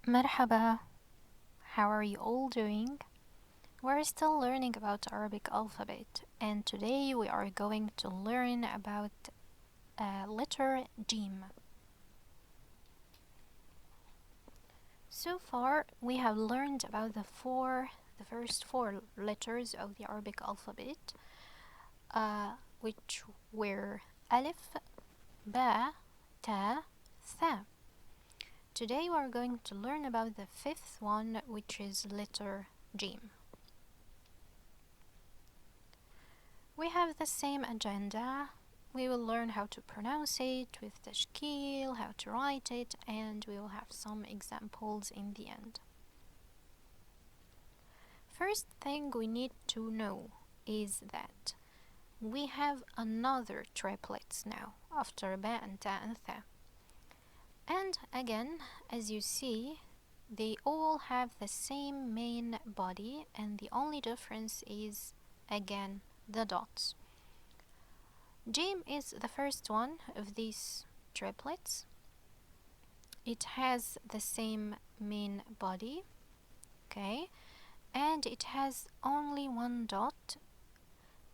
Merhaba, how are you all doing? We're still learning about Arabic alphabet, and today we are going to learn about letter Jeem. So far, we have learned about the first four letters of the Arabic alphabet, which were Alif, Ba, Ta, Tha. Today we are going to learn about the fifth one, which is letter Jeem. We have the same agenda. We will learn how to pronounce it with tashkil, how to write it, and we will have some examples in the end. First thing we need to know is that we have another triplets now after ba and ta and tha. And again, as you see, they all have the same main body, and the only difference is again the dots. Jeem is the first one of these triplets. It has the same main body, okay, and it has only one dot.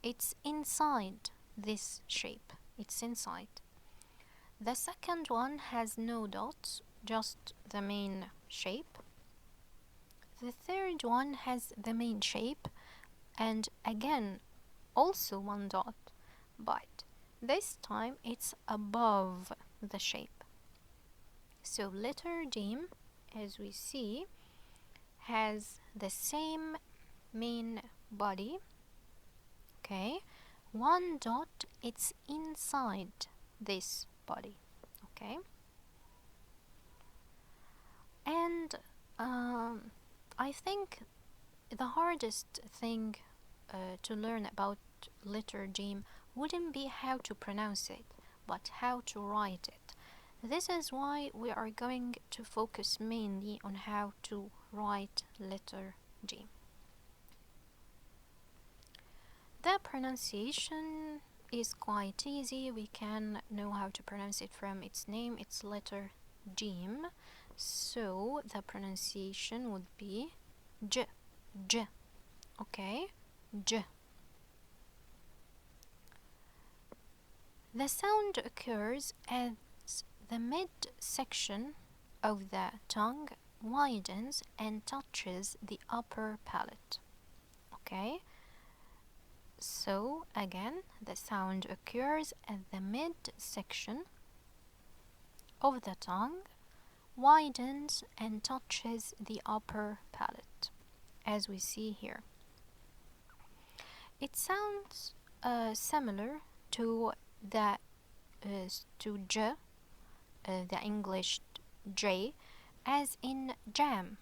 It's inside this shape. It's inside. The second one has no dots, just the main shape. The third one has the main shape and again also one dot, but this time it's above the shape. So letter Jeem, as we see, has the same main body, okay, one dot, it's inside this body, okay, and I think the hardest thing to learn about letter Jeem wouldn't be how to pronounce it, but how to write it. This is why we are going to focus mainly on how to write letter Jeem. The pronunciation is quite easy. We can know how to pronounce it from its name. It's letter Jeem. So the pronunciation would be J, J, okay, J. The sound occurs as the mid-section of the tongue widens and touches the upper palate. Okay? So, again, the sound occurs at the mid-section of the tongue, widens and touches the upper palate, as we see here. It sounds similar to the J, the English J, as in jam,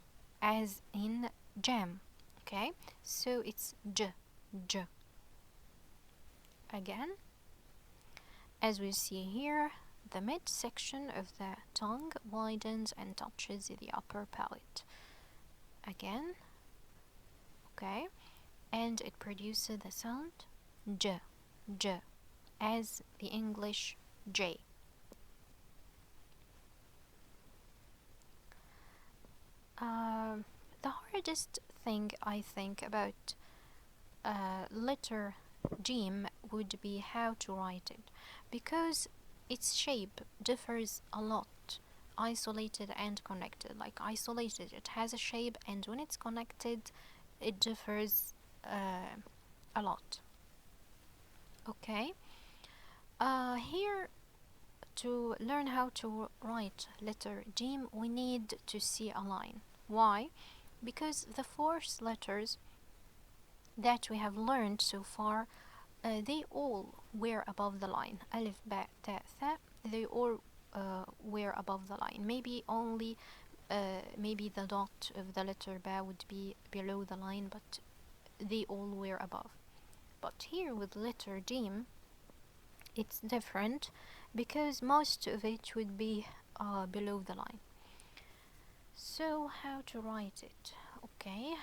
okay, so it's J, J. Again, as we see here, the midsection of the tongue widens and touches the upper palate. Again, okay, and it produces the sound J, J, as the English J. The hardest thing I think about letter Jeem would be how to write it, because its shape differs a lot, isolated and connected. Like isolated, it has a shape, and when it's connected, it differs a lot. Okay, here to learn how to write letter Jeem, we need to see a line. Why? Because the four letters that we have learned so far, they all were above the line. Alif, ba, ta, tha, they all were above the line. Maybe only maybe the dot of the letter ba would be below the line, but they all were above. But here with letter Jeem, it's different because most of it would be below the line. So how to write it? Okay,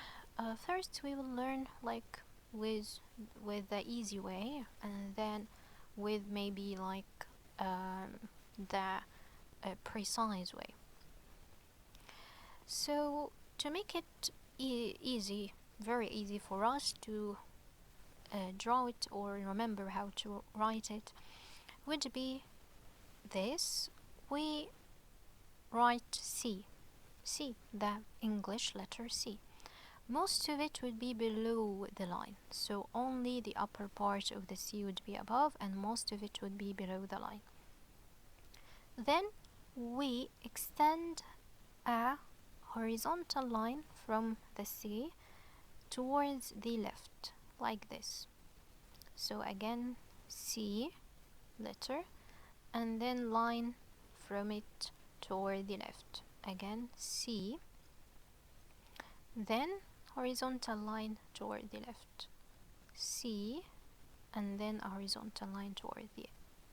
first we will learn like with the easy way, and then with maybe like the precise way. So to make it easy, very easy for us to draw it or remember how to write it, would be this. We write C, the English letter C. Most of it would be below the line, so only the upper part of the C would be above and most of it would be below the line. Then we extend a horizontal line from the C towards the left, like this. So again, C letter, and then line from it toward the left. Again, C, then horizontal line toward the left. C, and then a horizontal line toward the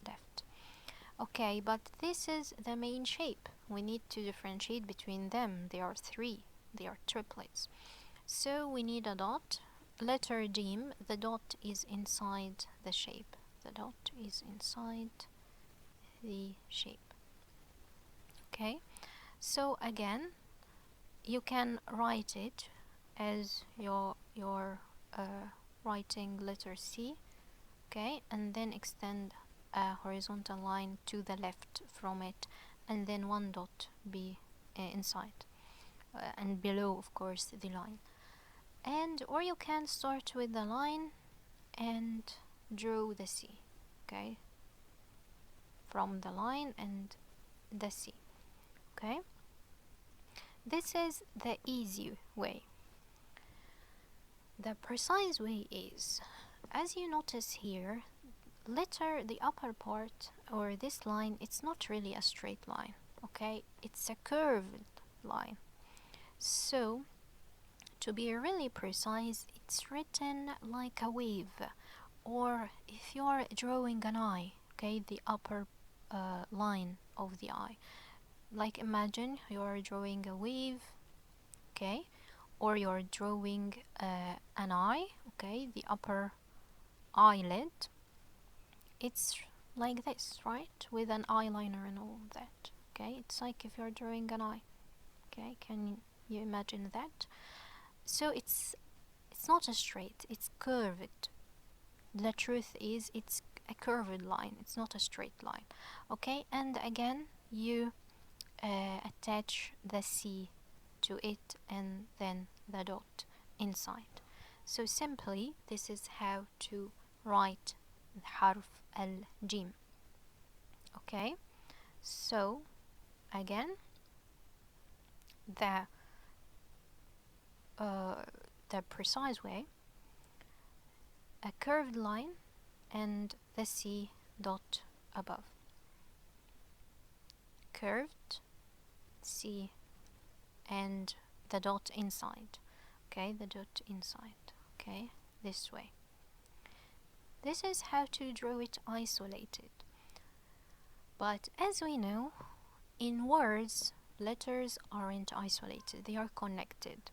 left. Okay, but this is the main shape. We need to differentiate between them. They are three. They are triplets. So we need a dot. Letter Jeem, the dot is inside the shape. The dot is inside the shape. Okay, so again, you can write it as your writing letter C, okay, and then extend a horizontal line to the left from it, and then one dot be inside and below, of course, the line. And or you can start with the line and draw the C, okay, from the line and the C. Okay, this is the easy way. The precise way is, as you notice here, the upper part or this line, it's not really a straight line, okay, it's a curved line. So to be really precise, it's written like a wave, or if you're drawing an eye, okay, the upper line of the eye, like imagine you're drawing a wave, okay, or you're drawing an eye, okay, the upper eyelid, it's like this, right, with an eyeliner and all that, okay, it's like if you're drawing an eye, okay, can you imagine that? So it's not a straight, it's curved. The truth is it's a curved line, it's not a straight line, okay, and again you attach the C to it and then the dot inside. So simply this is how to write حرف الجيم. Okay, so again the precise way, a curved line and the C dot above, curved C and the dot inside, okay, the dot inside, okay, this way. This is how to draw it isolated. But as we know, in words, letters aren't isolated, they are connected.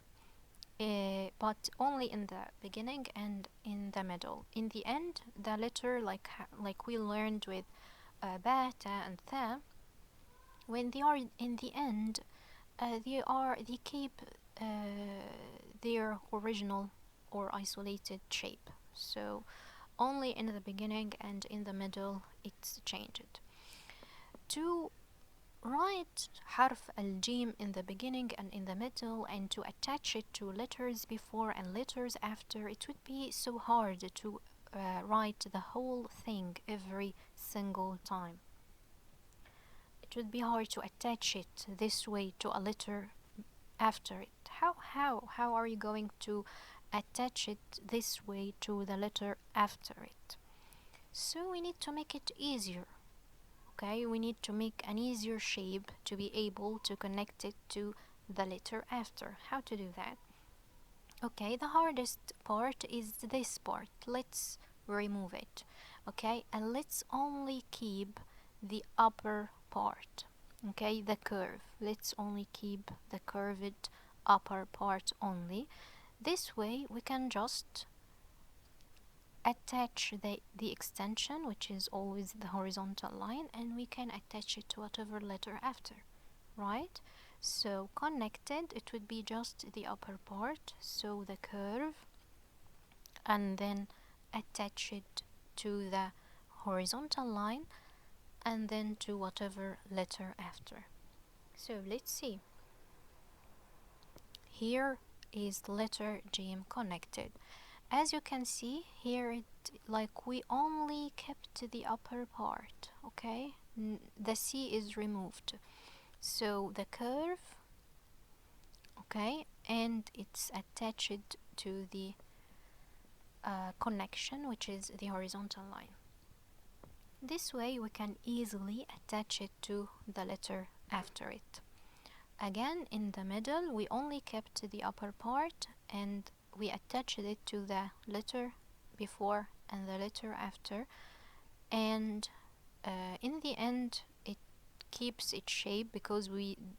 But only in the beginning and in the middle. In the end, the letter, like we learned with ba, ta, and tha, when they are in the end, they keep their original or isolated shape. So only in the beginning and in the middle it's changed. To write حرف الجيم in the beginning and in the middle and to attach it to letters before and letters after, it would be so hard to write the whole thing every single time. It would be hard to attach it this way to a letter after it. How are you going to attach it this way to the letter after it? So we need to make it easier. Okay, we need to make an easier shape to be able to connect it to the letter after. How to do that? Okay, the hardest part is this part. Let's remove it. Okay, and let's only keep the upper part. Okay, the curve. Let's only keep the curved upper part only. This way we can just attach the extension, which is always the horizontal line, and we can attach it to whatever letter after, right? So connected, it would be just the upper part, so the curve, and then attach it to the horizontal line, and then to whatever letter after. So let's see. Here is letter Jeem connected. As you can see here, like we only kept the upper part, okay? The C is removed. So the curve, okay, and it's attached to the connection, which is the horizontal line. This way we can easily attach it to the letter after it. Again, in the middle we only kept the upper part and we attached it to the letter before and the letter after, and in the end it keeps its shape because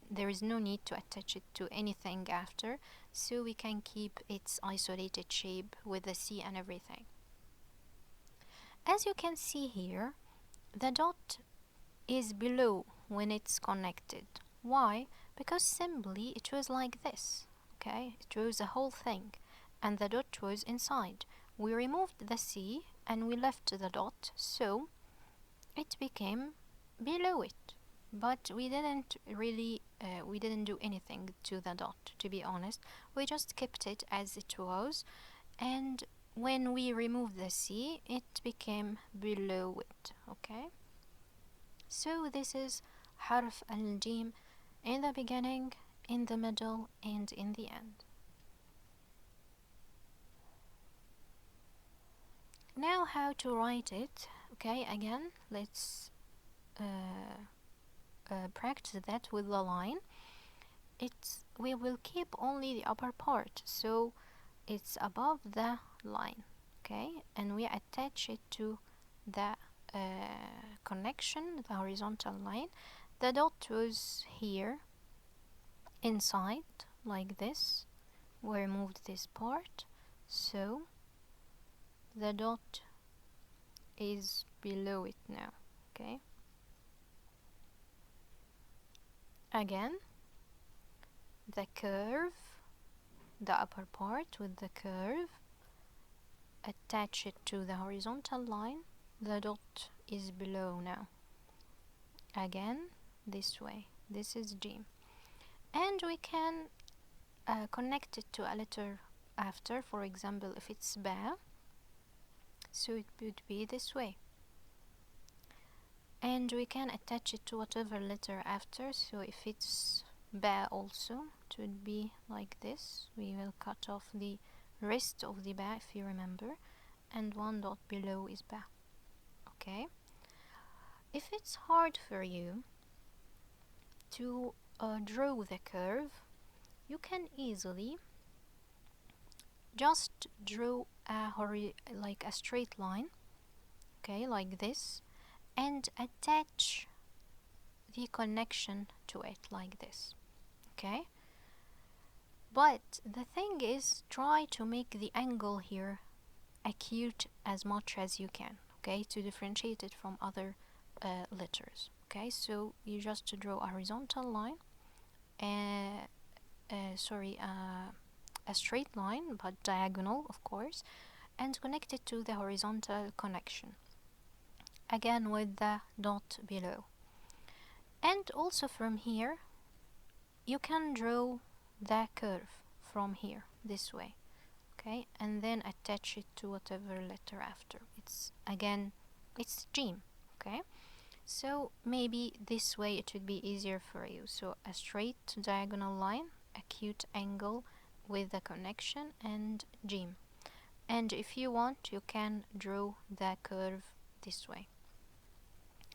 there is no need to attach it to anything after, so we can keep its isolated shape with the C and everything. As you can see here, the dot is below when it's connected. Why? Because simply it was like this, okay? It was a whole thing and the dot was inside. We removed the C and we left the dot, so it became below it. But we didn't really we didn't do anything to the dot, to be honest. We just kept it as it was, and when we removed the C it became below it, okay? So this is حرف الجيم in the beginning, in the middle, and in the end. Now how to write it, okay? Again, let's practice that with the line. We will keep only the upper part, so it's above the line, okay? And we attach it to the connection, the horizontal line. The dot was here inside like this. We removed this part, so the dot is below it now, okay? Again, the curve, the upper part with the curve, attach it to the horizontal line. The dot is below now. Again, this way. This is Jeem. And we can connect it to a letter after, for example, if it's Ba, so it would be this way. And we can attach it to whatever letter after, so if it's Ba also, it would be like this. We will cut off the rest of the Ba, if you remember, and one dot below is Ba, okay? If it's hard for you to draw the curve, you can easily just draw like a straight line, okay, like this, and attach the connection to it like this, okay? But the thing is, try to make the angle here acute as much as you can, okay, to differentiate it from other letters, okay? So you just draw a horizontal line, a straight line but diagonal, of course, and connect it to the horizontal connection, again with the dot below. And also from here you can draw the curve from here this way, okay, and then attach it to whatever letter after. It's Jeem, okay? So maybe this way it would be easier for you. So a straight diagonal line, acute angle with the connection, and Jeem. And if you want, you can draw the curve this way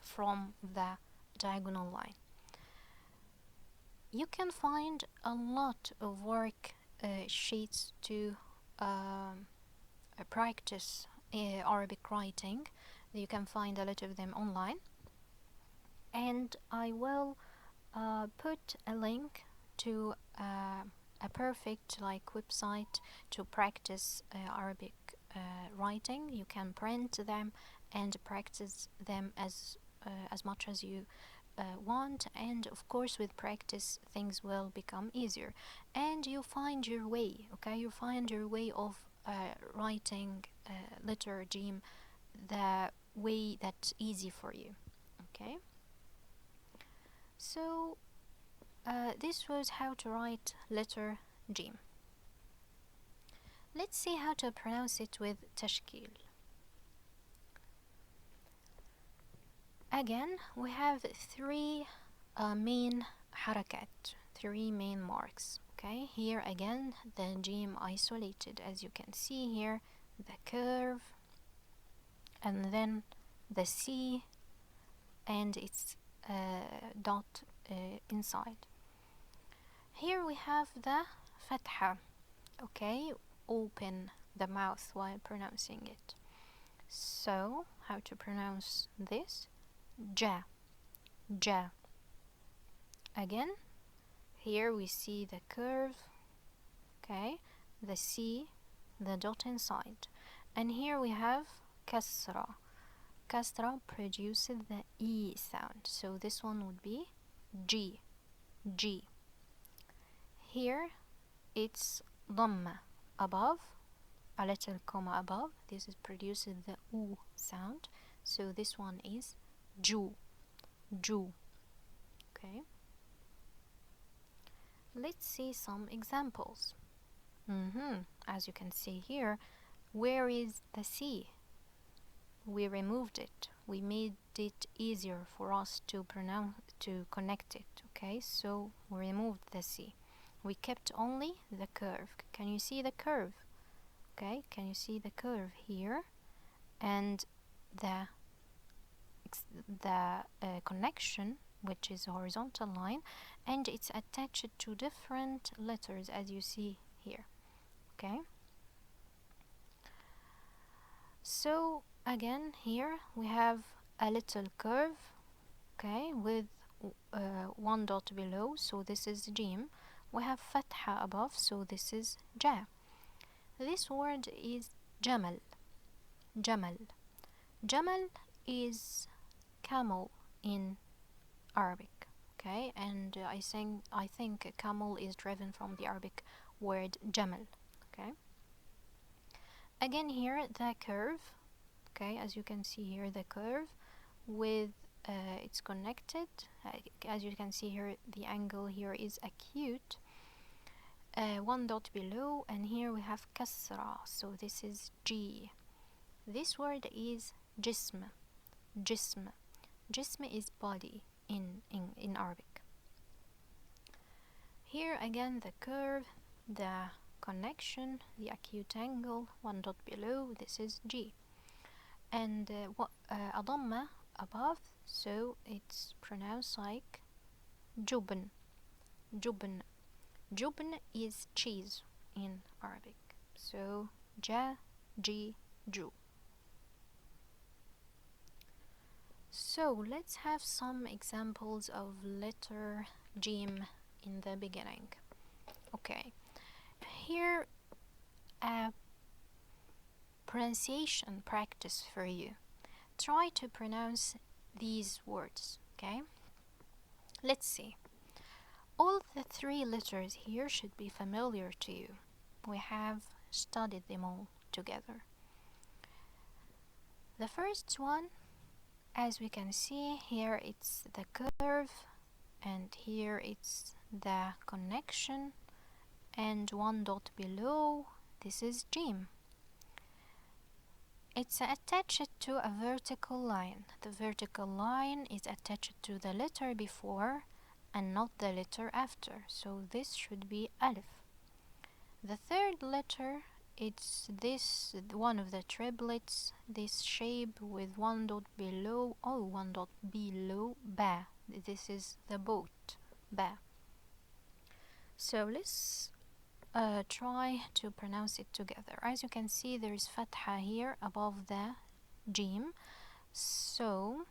from the diagonal line. You can find a lot of work sheets to practice Arabic writing. You can find a lot of them online, and I will put a link to a perfect website to practice Arabic writing. You can print them and practice them as much as you want, and of course with practice things will become easier, and you find your way. Okay, you find your way of writing letter Jeem the way that's easy for you. Okay, so this was how to write letter Jeem. Let's see how to pronounce it with تشكيل. Again, we have three main حركات, three main marks. Okay, here again the Jeem isolated, as you can see here, the curve, and then the C and its dot inside. Here we have the فتحة. Okay, open the mouth while pronouncing it. So, how to pronounce this? Ja, ja. Again, here we see the curve, okay, the C, the dot inside. And here we have kasra. Kasra produces the E sound, so this one would be G, G. Here it's dhamma above, a little comma above. This is produces the U sound, so this one is Ju, Ju. Okay. Let's see some examples. As you can see here, where is the C? We removed it. We made it easier for us to connect it. Okay, so we removed the C. We kept only the curve. Can you see the curve? Okay, can you see the curve here? And the connection, which is a horizontal line, and it's attached to different letters, as you see here. Okay, so again here we have a little curve, okay, with one dot below, so this is Jeem. We have fatha above, so this is ja. This word is jamal, jamal. Jamal is camel in Arabic. Okay, and I think camel is driven from the Arabic word jamal. Okay, again here the curve. Okay, as you can see here, the curve with it's connected. As you can see here, the angle here is acute. One dot below, and here we have kasra, so this is G. This word is jism, jism. Jism is body in Arabic. Here again the curve, the connection, the acute angle, one dot below, this is G. And a dhamma above, so it's pronounced like jubn, jubn. Jubn is cheese in Arabic, so ja, ji, ju. So let's have some examples of letter Jeem in the beginning. Okay, here a pronunciation practice for you. Try to pronounce these words, okay? Let's see. All the three letters here should be familiar to you. We have studied them all together. The first one, as we can see here, it's the curve, and here it's the connection, and one dot below, this is Jeem. It's attached to a vertical line. The vertical line is attached to the letter before and not the letter after, so this should be Alif. The third letter, it's this one of the triplets, this shape with one dot below, one dot below, Ba. This is the boat, Ba. So let's try to pronounce it together. As you can see, there is fatha here above the Jeem. So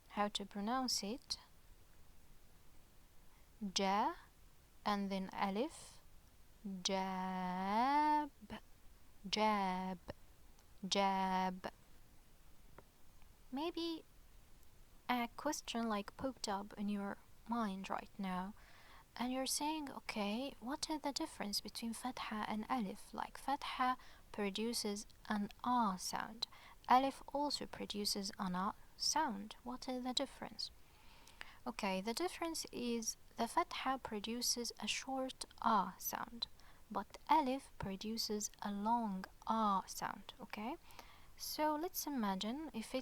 how to pronounce it? Ja, and then Alif, jab, jab, jab. Maybe a question like popped up in your mind right now, and you're saying, okay, what is the difference between fatha and alif? Like fatha produces an ah sound, alif also produces an ah sound. What is the difference? Okay, the difference is the fatha produces a short ah sound, but alif produces a long ah sound. Okay, so let's imagine if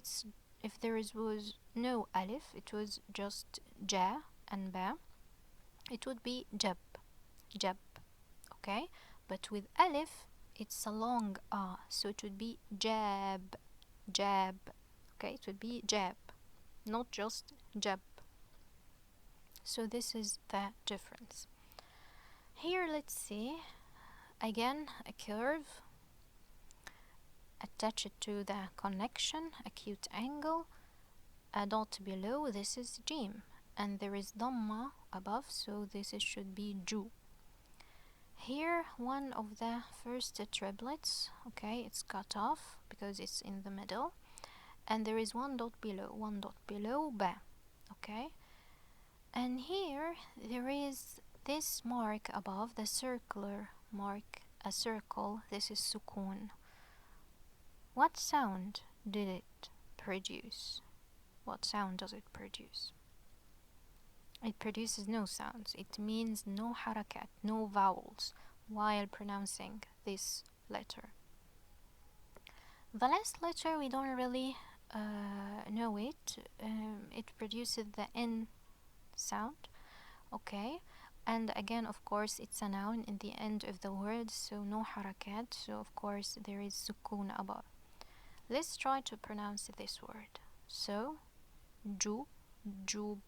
was no alif, it was just ja and ba, it would be jab, jab. Okay, but with alif, it's a long ah, so it would be jab, jab. Okay, it would be jab, not just jab. So this is the difference. Here, let's see again a curve attached to the connection, acute angle, a dot below. This is Jeem, and there is Dhamma above, so this should be Ju. Here, one of the first triplets, okay, it's cut off because it's in the middle, and there is one dot below Ba, okay. And here there is this mark above, the circular mark, a circle. This is sukun. What sound did it produce? What sound does it produce? It produces no sounds. It means no harakat, no vowels while pronouncing this letter. The last letter, we don't really know it. It produces the N sound. Okay, and again, of course, it's a noun in the end of the word, so no harakat, so of course there is sukun above. Let's try to pronounce this word. So jubn, jubn,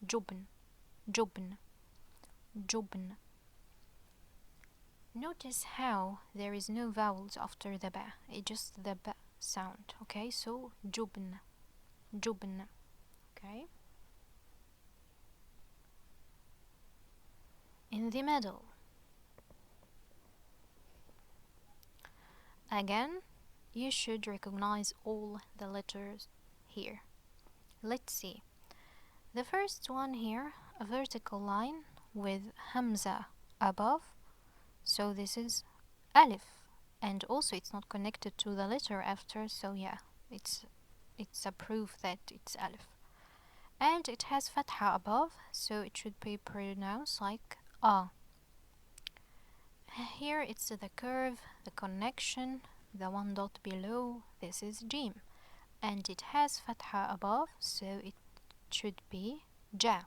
jubn, jubn. Notice how there is no vowels after the ba, it's just the ba sound. Okay, so jubn, jubn. Okay, in the middle. Again, you should recognize all the letters here. Let's see. The first one here, a vertical line with Hamza above. So this is Alif. And also it's not connected to the letter after, so yeah, it's a proof that it's Alif. And it has Fatha above, so it should be pronounced like A. Here it's the curve, the connection, the one dot below. This is Jeem, and it has fatha above, so it should be Ja.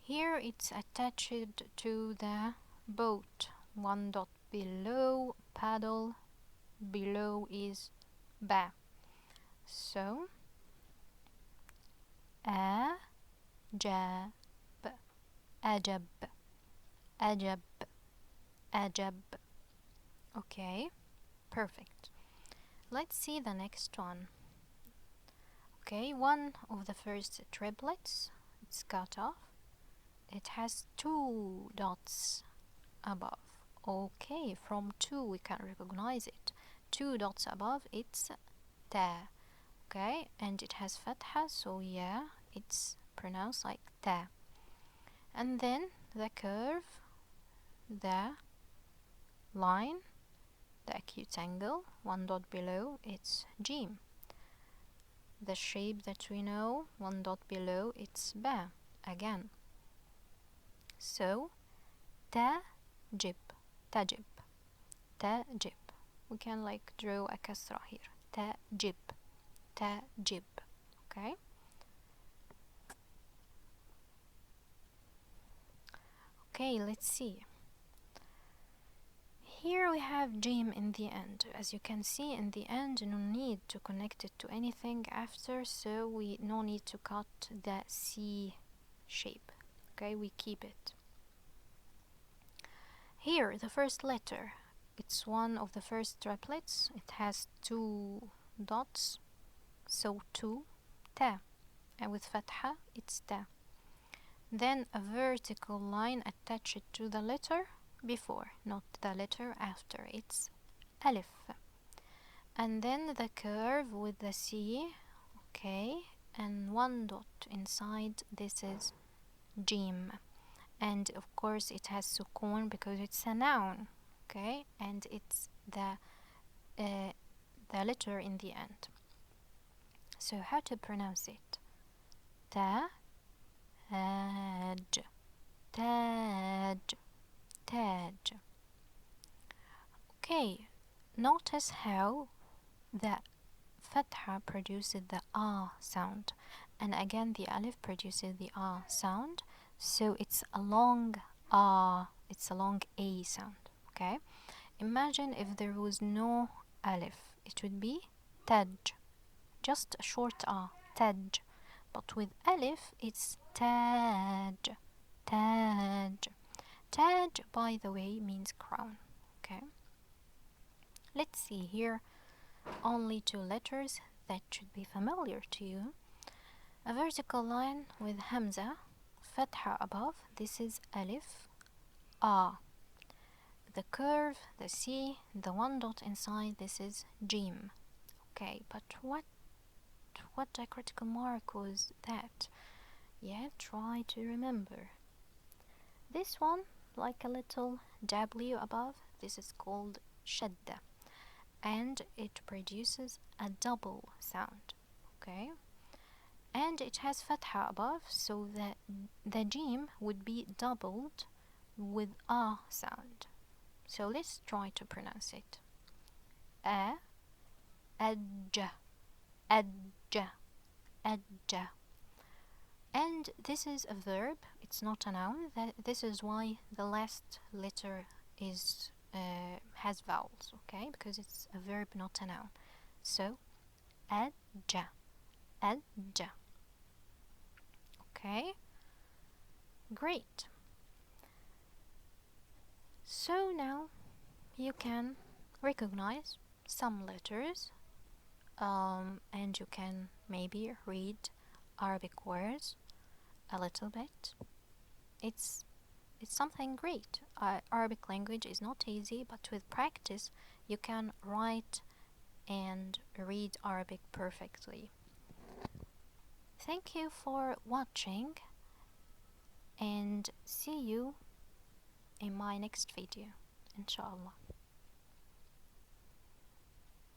Here it's attached to the boat, one dot below, paddle, below is Ba. So Ajab, Ajab, Ajab, Ajab. Okay, perfect. Let's see the next one. Okay, one of the first triplets, it's cut off. It has two dots above. Okay, from two we can recognize it. Two dots above, it's ta. Okay, and it has fatha, so yeah, it's pronounced like ta. And then the curve, the line, the acute angle, one dot below, it's Jeem. The shape that we know, one dot below, it's Ba again. So tajib, tajib, tajib. We can like draw a kasra here. Tajib, tajib. Okay. Okay, let's see. Here we have Jeem in the end. As you can see in the end, no need to connect it to anything after, so we no need to cut the C shape. Okay, we keep it. Here, the first letter, it's one of the first triplets. It has two dots, so two, ta. And with fatha, it's ta. Then a vertical line attached to the letter before, not the letter after, it's alif. And then the curve with the C, okay, and one dot inside, this is Jeem. And of course it has sukun because it's a noun, okay, and it's the letter in the end. So how to pronounce it? Taj, taj, taj. Okay, notice how the fatha produces the ah sound, and again the alif produces the ah sound, so it's a long ah, it's a long a sound. Okay, imagine if there was no alif, it would be taj, just a short ah, taj, but with alif it's taj, taj. Taj, by the way, means crown. Okay, let's see here. Only two letters that should be familiar to you. A vertical line with hamza, fatha above, this is alif, a. The curve, the C, the one dot inside, this is Jeem. Okay, but what diacritical mark was that? Yeah, try to remember. This one, like a little W above, this is called shadda, and it produces a double sound. Okay, and it has fatha above, so the Jeem would be doubled with a sound. So let's try to pronounce it. A, ajja, ajja, ajja. And this is a verb, it's not a noun. This is why the last letter is has vowels, okay? Because it's a verb, not a noun. So, ajja, ajja. Okay, great. So now you can recognize some letters, and you can maybe read Arabic words a little bit. It's something great. Arabic language is not easy, but with practice you can write and read Arabic perfectly. Thank you for watching, and see you in my next video, inshallah.